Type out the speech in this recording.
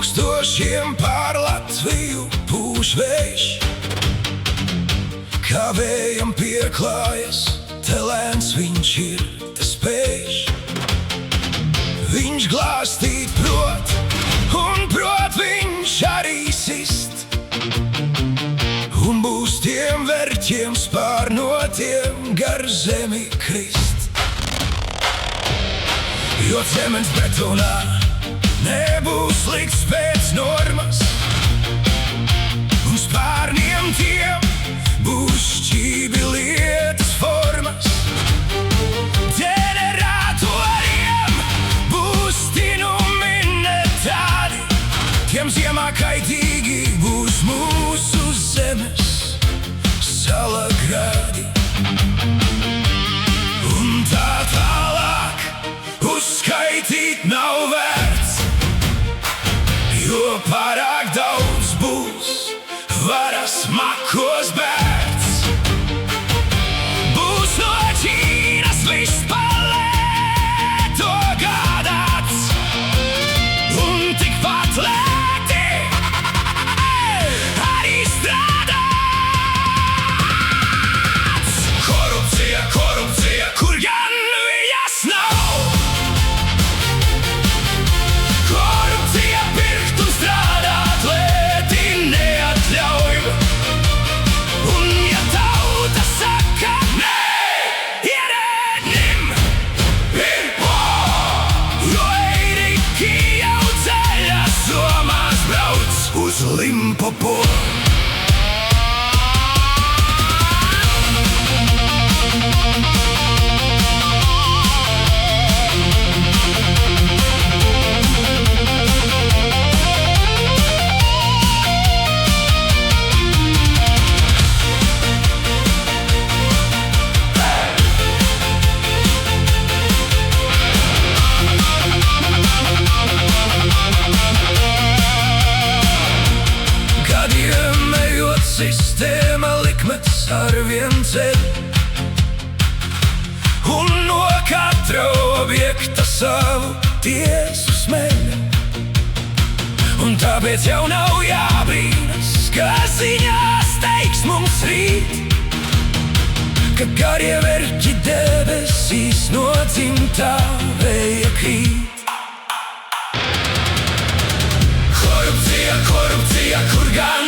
Tūkstošiem pār Latviju pūš vējš, kā vējam pieklājas, te lēns viņš ir, te spējš. Viņš glāstīt prot, un prot viņš arī sist, un būs tiem verķiem spārnotiem gar zemi krist. Jo cements betonā nebūs likts pēc normas, un spārniem tiem būs šķībi lietas formas. Ģeneratoriem būs tinumi ne tādi, tiem ziemā kaitīgi būs mūsu zemes sala grādi. Un tā tālāk uzskaitīt nav vērts, jo pārāk daudz būs varas makos bērts. Būs no Ķīnas viss palēto gādāts, un tikpat lēti arī strādāts. Korupcija, korupcija, kur gan viņas nav. Limpopo. Sistēma likmets arvien ceļ, un no katra objekta savu tiesu smeļ. Un tāpēc jau nav jābrīnas, ka ziņās teiks mums rīt, ka garie verķi debesīs no dzimtā vēja krīt. Korupcija, korupcija, kur gan